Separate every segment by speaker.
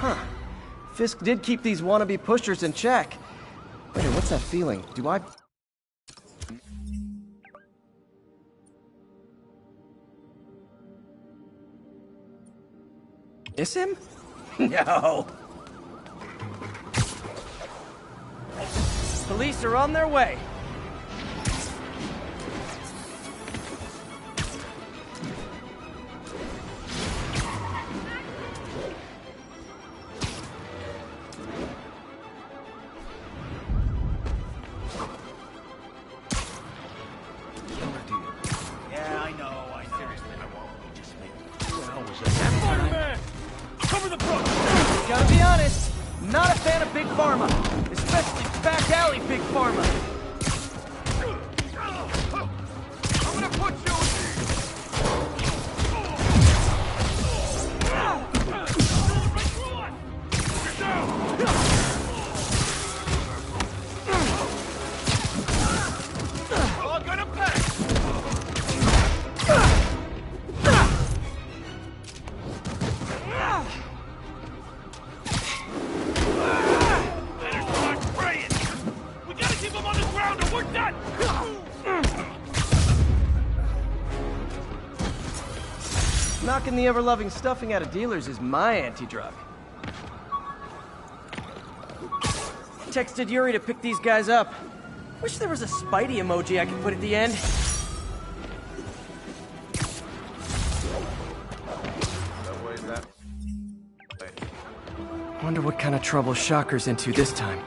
Speaker 1: Huh. Fisk did keep these wannabe pushers in check. Wait, what's that feeling? Do I... miss him? No. Police are on their way.
Speaker 2: Yeah, I know. Seriously, I won't. Just make
Speaker 3: Spider-Man! Cover the front!
Speaker 1: Gotta be honest, not a fan of Big Pharma. Especially back alley Big Pharma.
Speaker 3: I'm gonna put you all gonna pass! Better start spraying! We gotta keep him on the ground or we're done!
Speaker 1: Knocking the ever-loving stuffing out of dealers is my anti-drug. Texted Yuri to pick these guys up. Wish there was a Spidey emoji I could put at the end. Wonder what kind of trouble Shocker's into this time.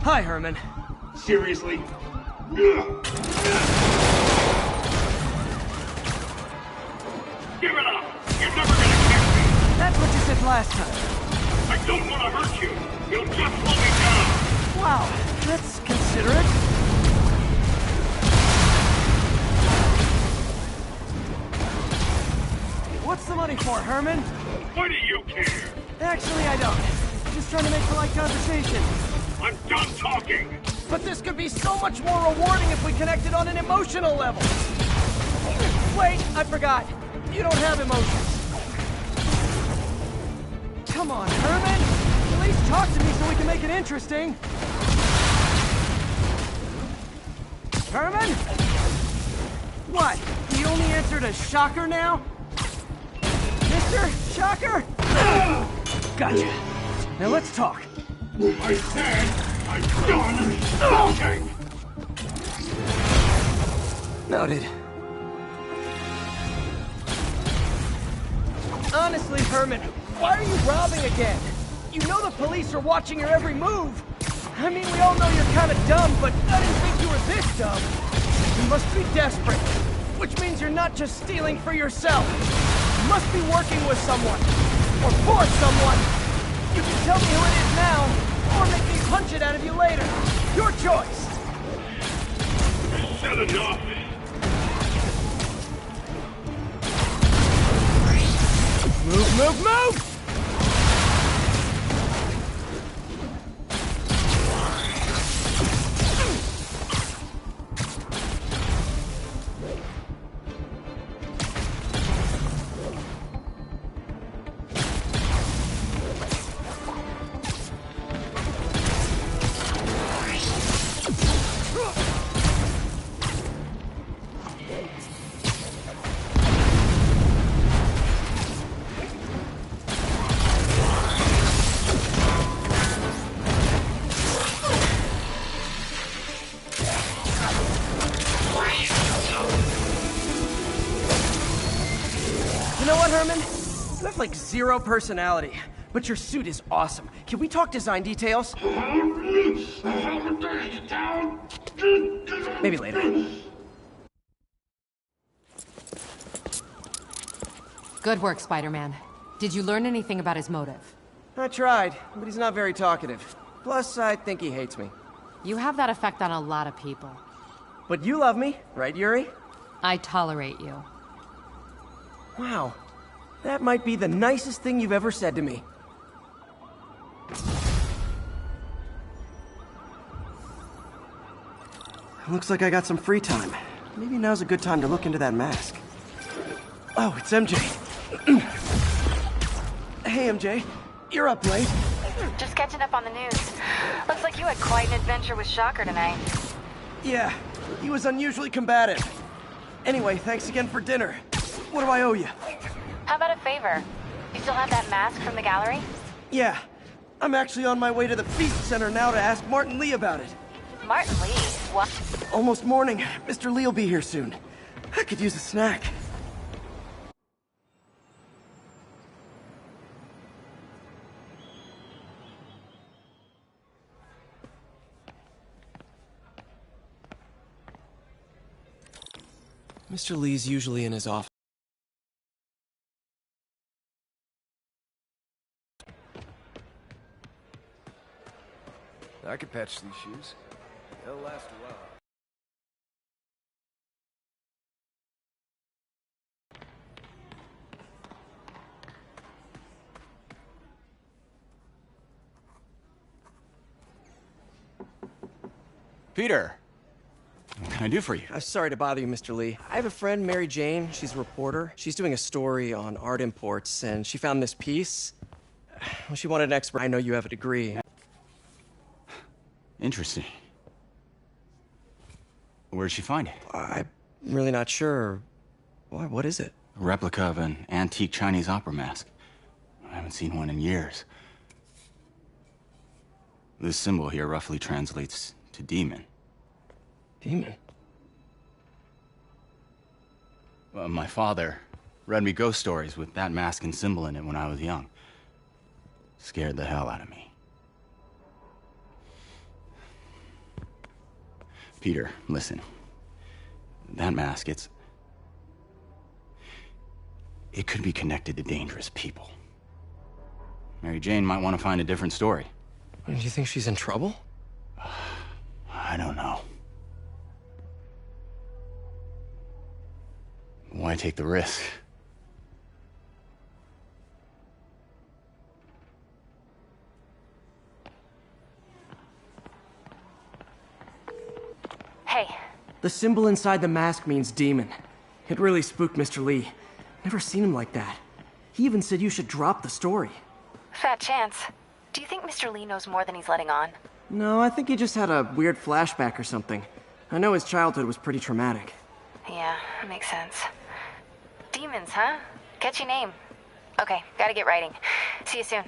Speaker 1: Hi, Herman.
Speaker 3: Seriously? Give it up! You're never gonna catch me!
Speaker 1: That's what you said last time.
Speaker 3: I don't want to hurt you! You'll just slow me down!
Speaker 1: Wow, that's considerate. What's the money for, Herman?
Speaker 3: Why do you care?
Speaker 1: Actually, I don't. Just trying to make polite conversation.
Speaker 3: I'm done talking!
Speaker 1: But this could be so much more rewarding if we connected on an emotional level. Wait, I forgot. You don't have emotions. Come on, Herman. At least talk to me so we can make it interesting. Herman? What? You only answered a Shocker now? Mr. Shocker? Gotcha. Now let's talk.
Speaker 3: I said I'm done talking!
Speaker 1: Noted. Honestly, Herman, why are you robbing again? You know the police are watching your every move. I mean, we all know you're kind of dumb, but I didn't think you were this dumb. You must be desperate, which means you're not just stealing for yourself. You must must be working with someone. Or for someone. You can tell me who it is now, or make me punch it out of you later. Your choice.
Speaker 3: Said enough.
Speaker 1: Move, move, move! You know what, Herman? You have like zero personality, but your suit is awesome. Can we talk design details? Maybe later.
Speaker 4: Good work, Spider-Man. Did you learn anything about his motive?
Speaker 1: I tried, but he's not very talkative. Plus, I think he hates me.
Speaker 4: You have that effect on a lot of people.
Speaker 1: But you love me, right, Yuri?
Speaker 4: I tolerate you.
Speaker 1: Wow. That might be the nicest thing you've ever said to me. Looks like I got some free time. Maybe now's a good time to look into that mask. Oh, it's MJ. Hey, MJ. You're up late.
Speaker 5: Just catching up on the news. Looks like you had quite an adventure with Shocker tonight.
Speaker 1: Yeah, he was unusually combative. Anyway, thanks again for dinner. What do I owe you?
Speaker 5: How about a favor? You still have that mask from the gallery?
Speaker 1: Yeah, I'm actually on my way to the Feast Center now to ask Martin Lee about it.
Speaker 5: Martin Lee? What?
Speaker 1: Almost morning. Mr. Lee will be here soon. I could use a snack. Mr. Lee's usually in his office.
Speaker 6: I could patch these shoes. They'll last a while.
Speaker 2: Peter, what can I do for you?
Speaker 1: I'm sorry to bother you, Mr. Lee. I have a friend, Mary Jane. She's a reporter. She's doing a story on art imports, and she found this piece. Well, she wanted an expert. I know you have a degree.
Speaker 2: Interesting. Where'd she find it?
Speaker 1: I'm really not sure. Why, what is it?
Speaker 2: A replica of an antique Chinese opera mask. I haven't seen one in years. This symbol here roughly translates to demon.
Speaker 1: Demon?
Speaker 2: My father read me ghost stories with that mask and symbol in it when I was young. Scared the hell out of me. Peter, listen. That mask, it could be connected to dangerous people. Mary Jane might want to find a different story.
Speaker 1: Do you think she's in trouble?
Speaker 2: I don't know. Why take the risk?
Speaker 5: Hey.
Speaker 1: The symbol inside the mask means demon. It really spooked Mr. Lee. Never seen him like that. He even said you should drop the story.
Speaker 5: Fat chance. Do you think Mr. Lee knows more than he's letting on?
Speaker 1: No, I think he just had a weird flashback or something. I know his childhood was pretty traumatic.
Speaker 5: Yeah, makes sense. Demons, huh? Catchy name. Okay, gotta get writing. See you soon.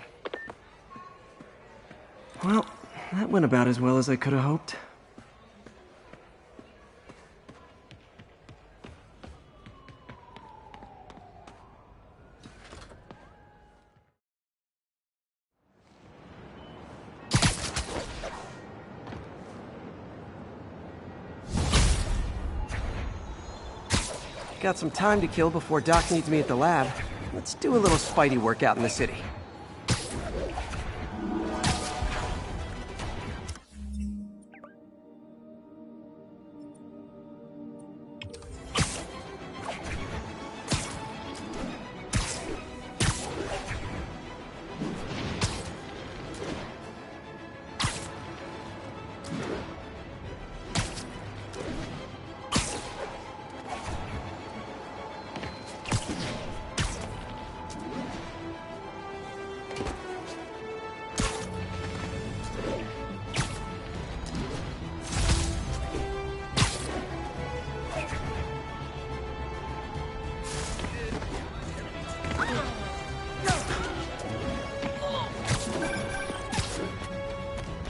Speaker 1: Well, that went about as well as I could have hoped. Got some time to kill before Doc needs me at the lab. Let's do a little Spidey workout in the city.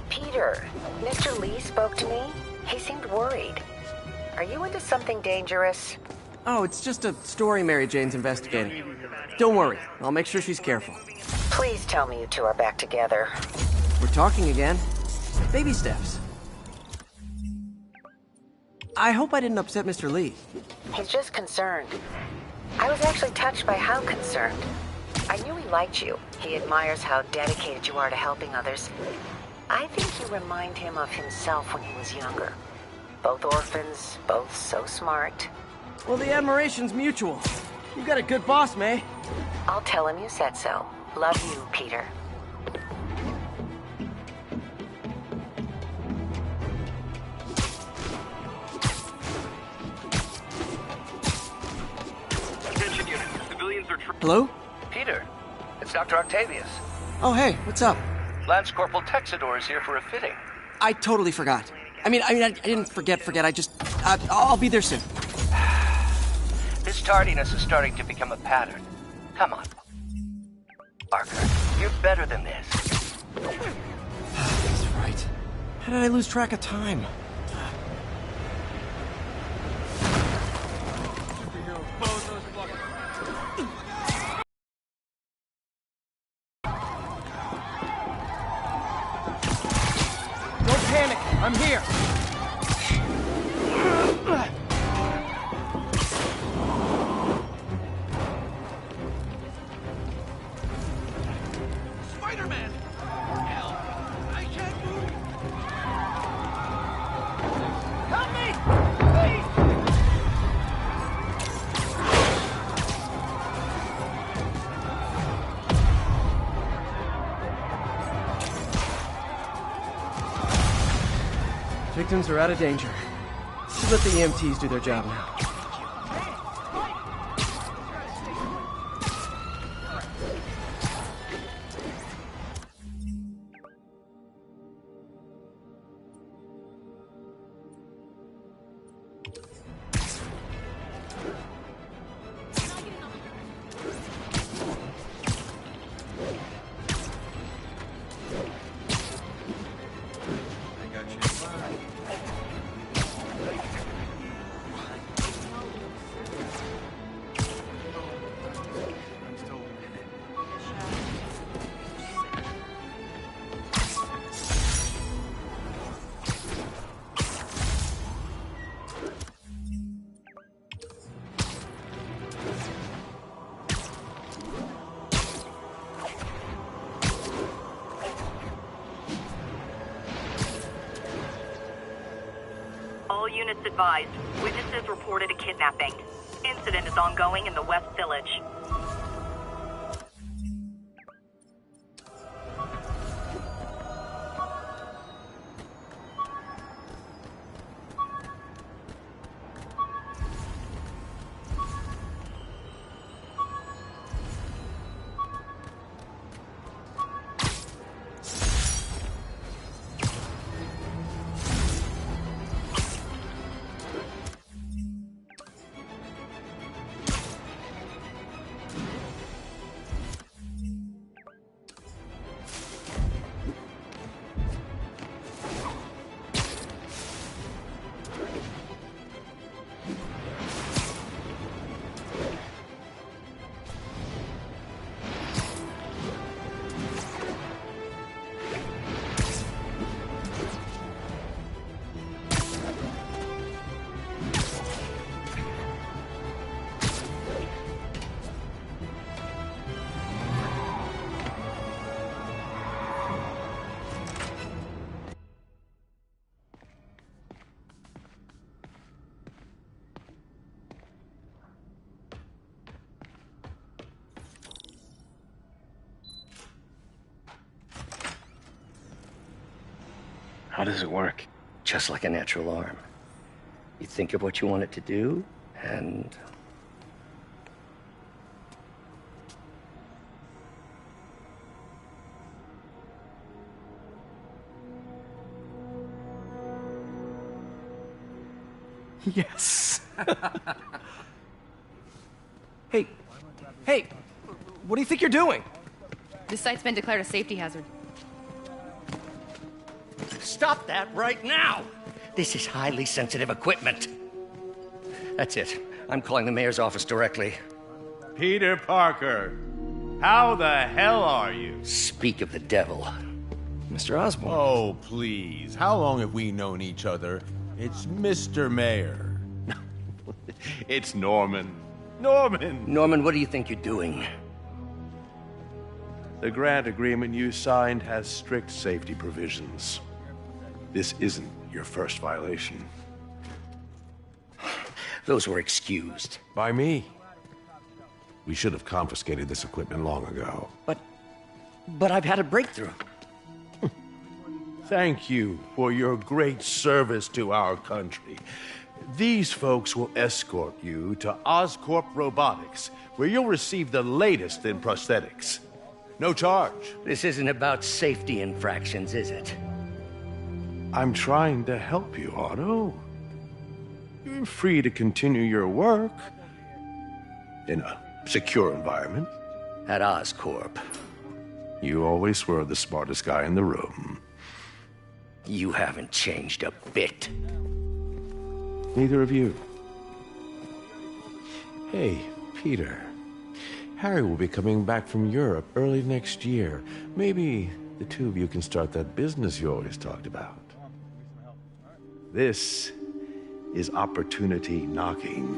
Speaker 7: Peter, Mr. Lee spoke to me. He seemed worried. Are you into something dangerous?
Speaker 1: Oh, it's just a story Mary Jane's investigating. Don't worry, I'll make sure she's careful.
Speaker 7: Please tell me you two are back together.
Speaker 1: We're talking again. Baby steps. I hope I didn't upset Mr. Lee.
Speaker 7: He's just concerned. I was actually touched by how concerned. I knew he liked you. He admires how dedicated you are to helping others. I think you remind him of himself when he was younger. Both orphans, both so smart.
Speaker 1: Well, the admiration's mutual. You got a good boss, May.
Speaker 7: I'll tell him you said so. Love you, Peter.
Speaker 8: Attention unit. Civilians are...
Speaker 1: Hello?
Speaker 6: Peter, it's Dr. Octavius.
Speaker 1: Oh, hey, what's up?
Speaker 6: Lance Corporal Texador is here for a fitting.
Speaker 1: I totally forgot. I didn't forget. I'll be there soon.
Speaker 6: This tardiness is starting to become a pattern. Come on. Parker, you're better than this.
Speaker 1: That's right. How did I lose track of time? Don't panic. I'm here.
Speaker 3: Spider-Man! Hell, I can't move! Help me! Please!
Speaker 1: Victims are out of danger. Should let the EMTs do their job now.
Speaker 9: All units advised. Witnesses reported a kidnapping. Incident is ongoing in the West Village.
Speaker 6: How does it work? Just like a natural arm. You think of what you want it to do, and...
Speaker 1: Yes. Hey, hey, what do you think you're doing?
Speaker 10: This site's been declared a safety hazard.
Speaker 6: Stop that right now! This is highly sensitive equipment. That's it. I'm calling the mayor's office directly.
Speaker 3: Peter Parker, how the hell are you?
Speaker 6: Speak of the devil.
Speaker 1: Mr. Osborn.
Speaker 11: Oh, please. How long have we known each other? It's Mr. Mayor.
Speaker 3: It's Norman. Norman!
Speaker 6: Norman, what do you think you're doing?
Speaker 3: The grant agreement you signed has strict safety provisions. This isn't your first violation.
Speaker 6: Those were excused.
Speaker 3: By me. We should have confiscated this equipment long ago.
Speaker 6: But I've had a breakthrough.
Speaker 3: Thank you for your great service to our country. These folks will escort you to Oscorp Robotics, where you'll receive the latest in prosthetics. No charge.
Speaker 6: This isn't about safety infractions, is it?
Speaker 3: I'm trying to help you, Otto. You're free to continue your work in a secure environment.
Speaker 6: At Oscorp.
Speaker 3: You always were the smartest guy in the room.
Speaker 6: You haven't changed a bit.
Speaker 3: Neither of you. Hey, Peter. Harry will be coming back from Europe early next year. Maybe the two of you can start that business you always talked about. This is opportunity knocking.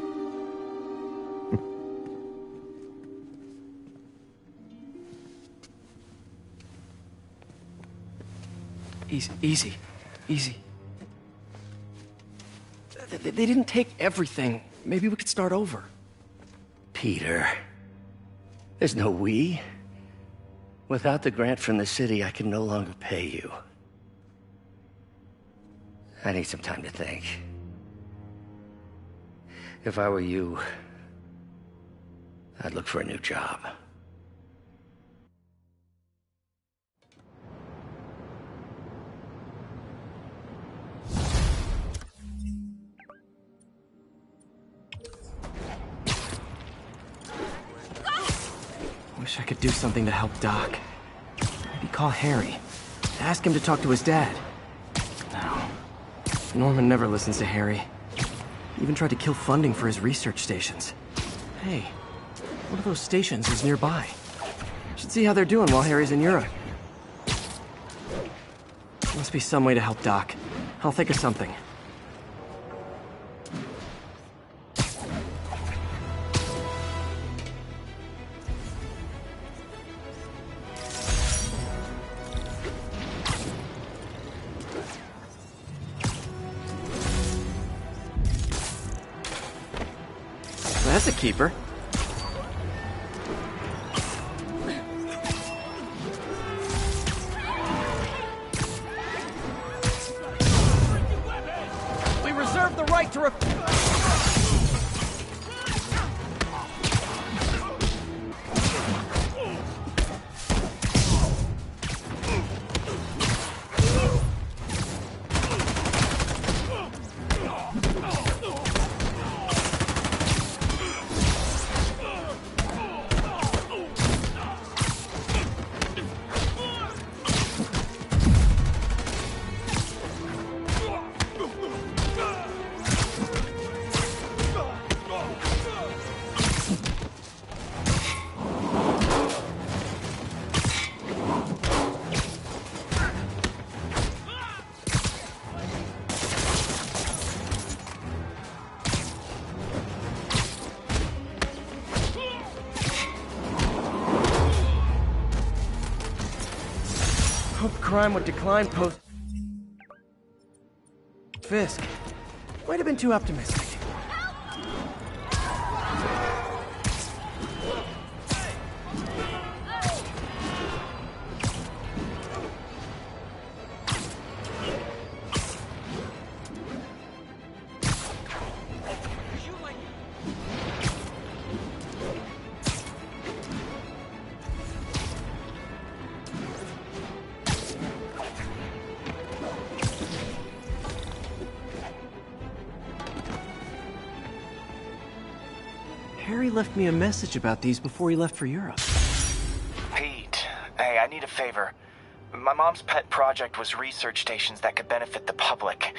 Speaker 1: Easy. They didn't take everything. Maybe we could start over.
Speaker 6: Peter. There's no we. Without the grant from the city, I can no longer pay you. I need some time to think. If I were you, I'd look for a new job.
Speaker 1: Wish I could do something to help Doc. Maybe call Harry. Ask him to talk to his dad. No. Norman never listens to Harry. He even tried to kill funding for his research stations. Hey, one of those stations is nearby. Should see how they're doing while Harry's in Europe. Must be some way to help Doc. I'll think of something. That's a keeper. We reserve the right to hope crime would decline post Fisk. Might have been too optimistic. Harry left me a message about these before he left for Europe.
Speaker 12: Pete, hey, I need a favor. My mom's pet project was research stations that could benefit the public.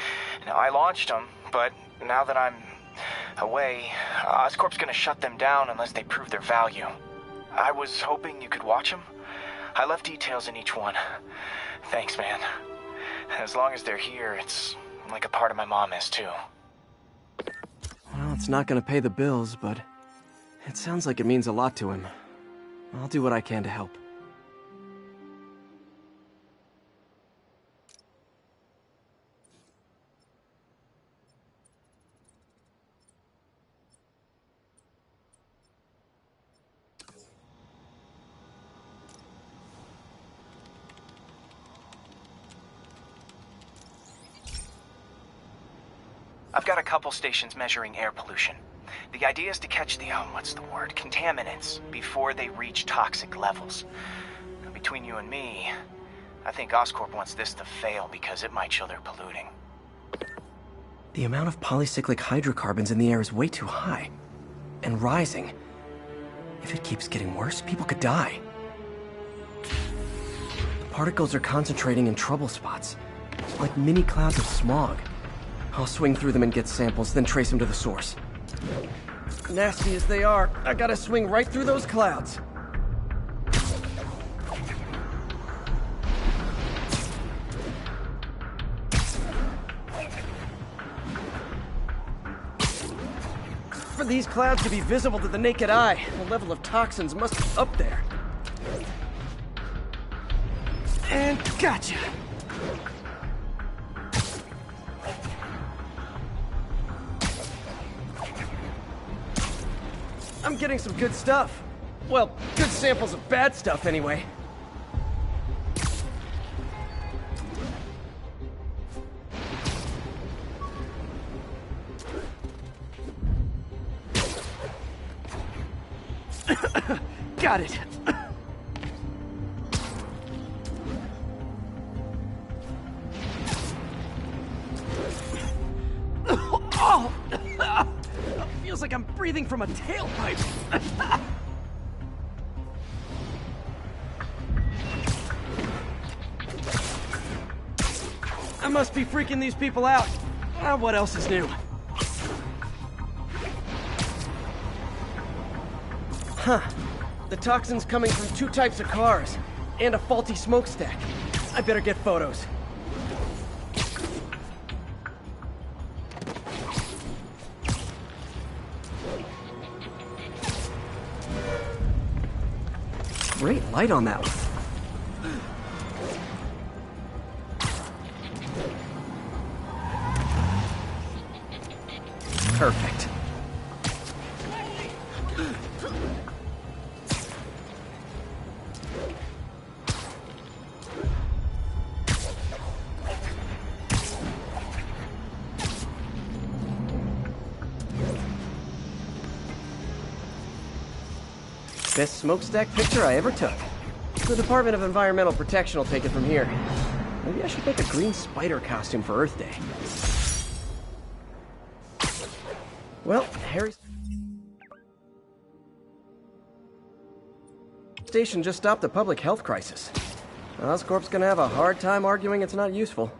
Speaker 12: Now, I launched them, but now that I'm away, Oscorp's gonna shut them down unless they prove their value. I was hoping you could watch them. I left details in each one. Thanks, man. As long as they're here, it's like a part of my mom is, too.
Speaker 1: Well, it's not gonna pay the bills, but it sounds like it means a lot to him. I'll do what I can to help.
Speaker 12: I've got a couple stations measuring air pollution. The idea is to catch the, contaminants before they reach toxic levels. Between you and me, I think Oscorp wants this to fail because it might show they're polluting.
Speaker 1: The amount of polycyclic hydrocarbons in the air is way too high. And rising. If it keeps getting worse, people could die. The particles are concentrating in trouble spots, like mini clouds of smog. I'll swing through them and get samples, then trace them to the source. Nasty as they are, I gotta swing right through those clouds. For these clouds to be visible to the naked eye, the level of toxins must be up there. And gotcha! I'm getting some good stuff. Well, good samples of bad stuff, anyway. Got it. Oh! Feels like I'm breathing from a tailpipe. I must be freaking these people out. What else is new? Huh. The toxin's coming from 2 types of cars, and a faulty smokestack. I better get photos. Great light on that one. Perfect. Best smokestack picture I ever took. The Department of Environmental Protection will take it from here. Maybe I should make a green spider costume for Earth Day. Well, Harry's station just stopped a public health crisis. Oscorp's gonna have a hard time arguing it's not useful.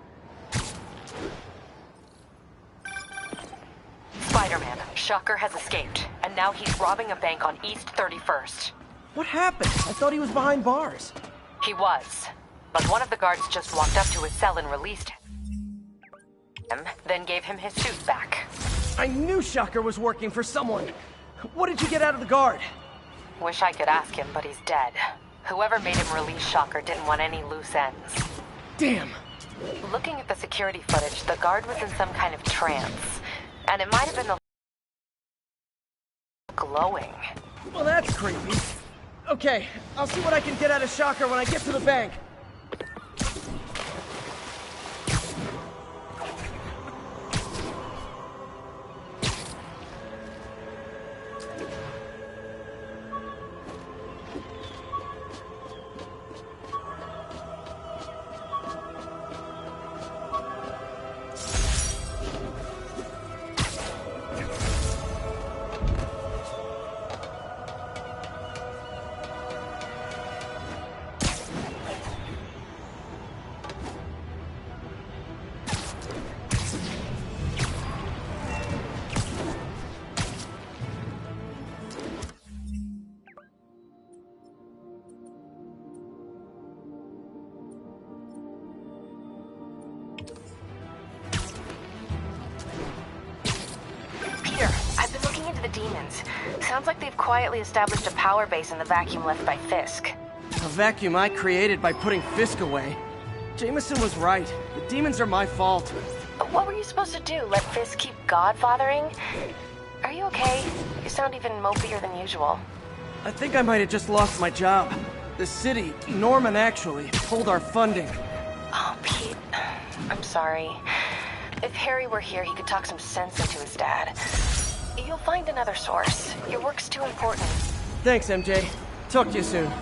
Speaker 13: Spider-Man, Shocker has escaped, and now he's robbing a bank on East 31st.
Speaker 1: What happened? I thought he was behind bars.
Speaker 13: He was, but one of the guards just walked up to his cell and released him, then gave him his suit back.
Speaker 1: I knew Shocker was working for someone. What did you get out of the guard?
Speaker 13: Wish I could ask him, but he's dead. Whoever made him release Shocker didn't want any loose ends.
Speaker 1: Damn.
Speaker 13: Looking at the security footage, the guard was in some kind of trance. And it might have been the glowing.
Speaker 1: Well, that's creepy. Okay, I'll see what I can get out of Shocker when I get to the bank.
Speaker 5: the demons. Sounds like they've quietly established a power base in the vacuum left by Fisk.
Speaker 1: A vacuum I created by putting Fisk away. Jameson was right. The demons are my fault.
Speaker 5: But what were you supposed to do? Let Fisk keep godfathering? Are you okay? You sound even mopier than usual.
Speaker 1: I think I might have just lost my job. The city, Norman actually, pulled our funding.
Speaker 5: Oh, Pete. I'm sorry. If Harry were here, he could talk some sense into his dad. You'll find another source. Your work's too important.
Speaker 1: Thanks, MJ. Talk to you soon.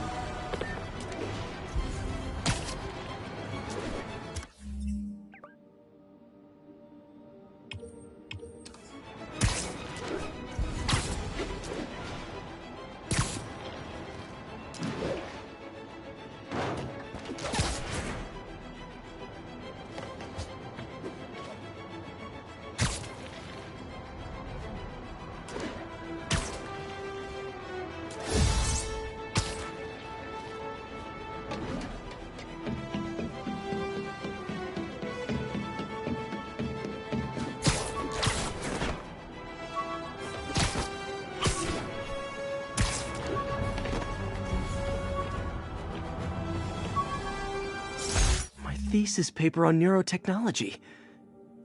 Speaker 1: Thesis paper on neurotechnology.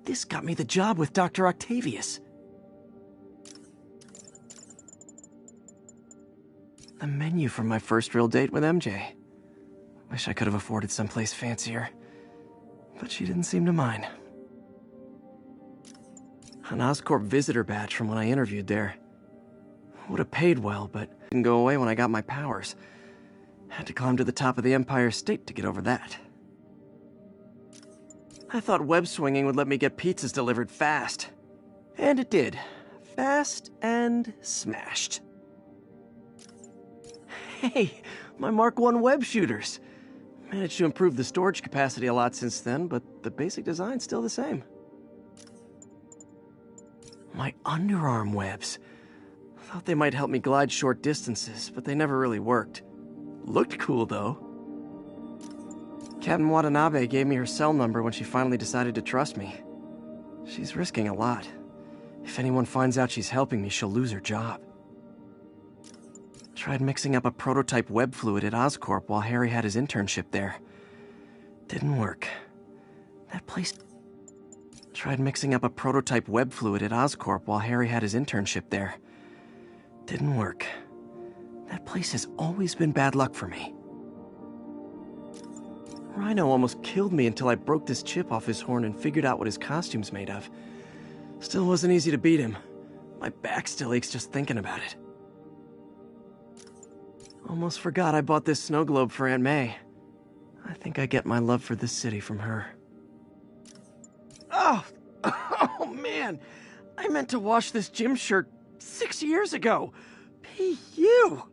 Speaker 1: This got me the job with Dr. Octavius. The menu from my first real date with MJ. Wish I could have afforded someplace fancier, but she didn't seem to mind. An Oscorp visitor badge from when I interviewed there. Would have paid well, but didn't go away when I got my powers. Had to climb to the top of the Empire State to get over that. I thought web swinging would let me get pizzas delivered fast. And it did. Fast and smashed. Hey, my Mark I web shooters. Managed to improve the storage capacity a lot since then, but the basic design's still the same. My underarm webs. Thought they might help me glide short distances, but they never really worked. Looked cool, though. Captain Watanabe gave me her cell number when she finally decided to trust me. She's risking a lot. If anyone finds out she's helping me, she'll lose her job. Tried mixing up a prototype web fluid at Oscorp while Harry had his internship there. Didn't work. That place... Tried mixing up a prototype web fluid at Oscorp while Harry had his internship there. Didn't work. That place has always been bad luck for me. Rhino almost killed me until I broke this chip off his horn and figured out what his costume's made of. Still wasn't easy to beat him. My back still aches just thinking about it. Almost forgot I bought this snow globe for Aunt May. I think I get my love for this city from her. Oh! Oh, man! I meant to wash this gym shirt 6 years ago! P.U.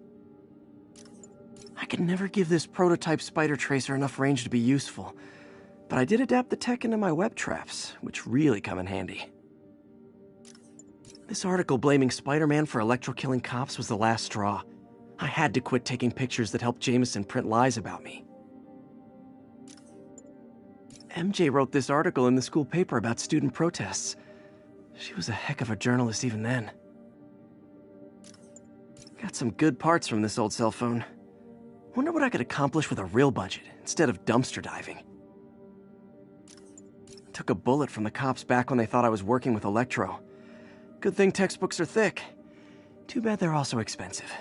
Speaker 1: I could never give this prototype spider tracer enough range to be useful, but I did adapt the tech into my web traps, which really come in handy. This article blaming Spider-Man for electro-killing cops was the last straw. I had to quit taking pictures that helped Jameson print lies about me. MJ wrote this article in the school paper about student protests. She was a heck of a journalist even then. Got some good parts from this old cell phone. Wonder what I could accomplish with a real budget instead of dumpster diving. Took a bullet from the cops back when they thought I was working with Electro. Good thing textbooks are thick. Too bad they're also expensive.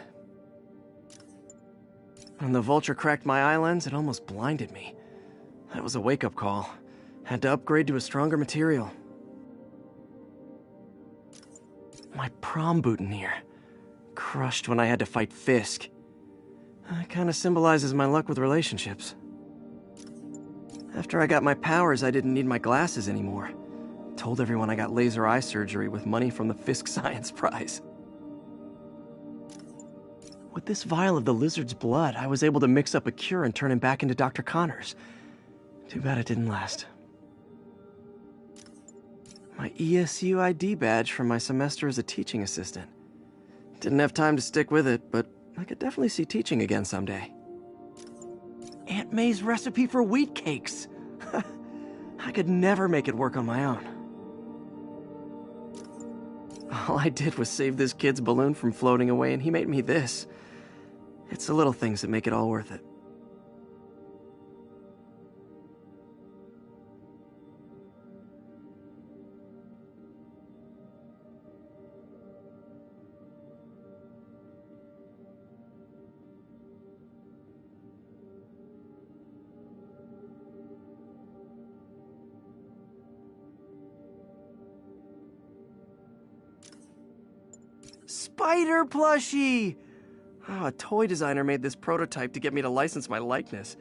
Speaker 1: When the vulture cracked my eye lens, it almost blinded me. That was a wake-up call. Had to upgrade to a stronger material. My prom boutonniere. Crushed when I had to fight Fisk. That kind of symbolizes my luck with relationships. After I got my powers, I didn't need my glasses anymore. Told everyone I got laser eye surgery with money from the Fisk Science Prize. With this vial of the lizard's blood, I was able to mix up a cure and turn him back into Dr. Connors. Too bad it didn't last. My ESU ID badge from my semester as a teaching assistant. Didn't have time to stick with it, but I could definitely see teaching again someday. Aunt May's recipe for wheat cakes. I could never make it work on my own. All I did was save this kid's balloon from floating away, and he made me this. It's the little things that make it all worth it. Spider plushie! Oh, a toy designer made this prototype to get me to license my likeness.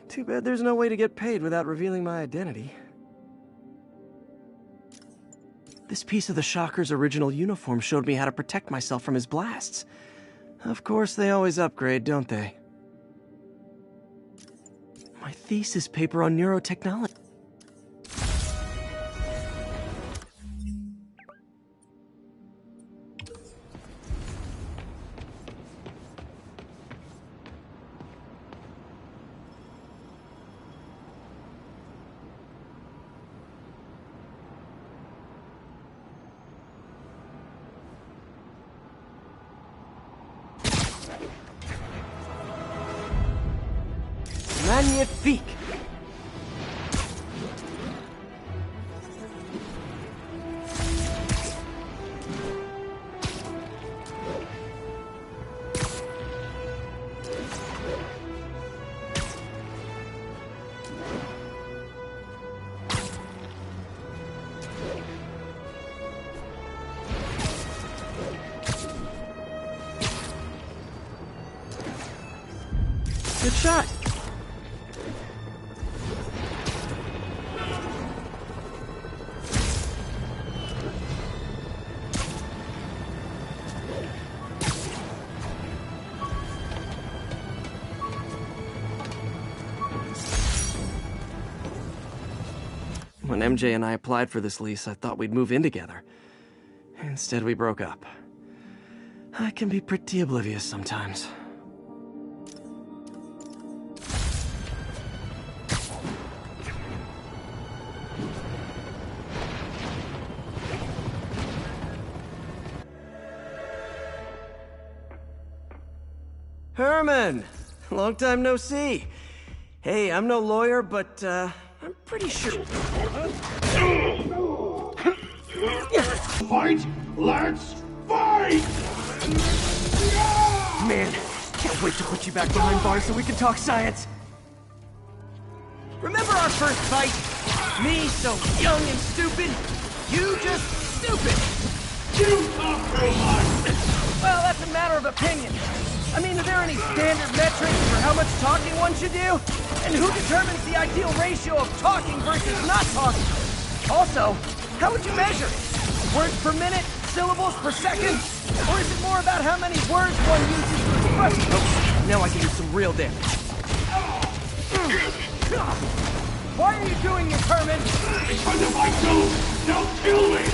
Speaker 1: Too bad there's no way to get paid without revealing my identity. This piece of the Shocker's original uniform showed me how to protect myself from his blasts. Of course, they always upgrade, don't they? My thesis paper on neurotechnology. Magnifique! Good shot! When MJ and I applied for this lease, I thought we'd move in together. Instead, we broke up. I can be pretty oblivious sometimes. Herman! Long time no see. Hey, I'm no lawyer, but, I'm pretty sure...
Speaker 14: Fight! Let's fight!
Speaker 1: Man, can't wait to put you back behind bars so we can talk science. Remember our first fight? Me so young and stupid, you just stupid.
Speaker 14: You talk too much!
Speaker 1: Well, that's a matter of opinion. I mean, are there any standard metrics for how much talking one should do? And who determines the ideal ratio of talking versus not talking? Also, how would you measure it? Words per minute? Syllables per second? Or is it more about how many words one uses to express it? Okay, now I can do some real damage. Why are you doing this, Herman?
Speaker 14: Because if I do, they'll kill me!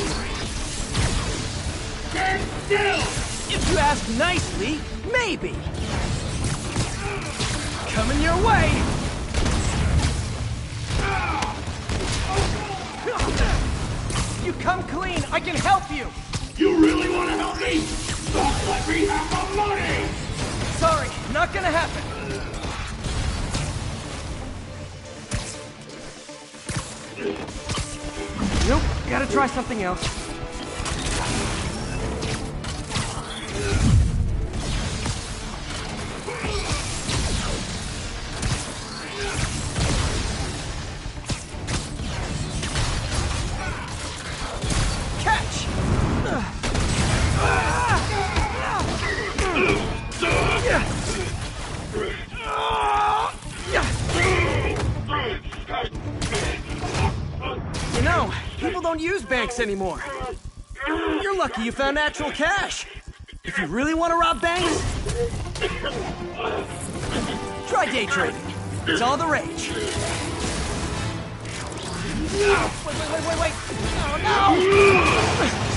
Speaker 14: Stand still!
Speaker 1: If you ask nicely, maybe. Coming your way! You come clean, I can help you!
Speaker 14: You really want to help me? Don't let me have the money!
Speaker 1: Sorry, not gonna happen. Nope, gotta try something else. You know, people don't use banks anymore. You're lucky you found actual cash. If you really want to rob banks, try day trading. It's all the rage. Wait. Oh, no!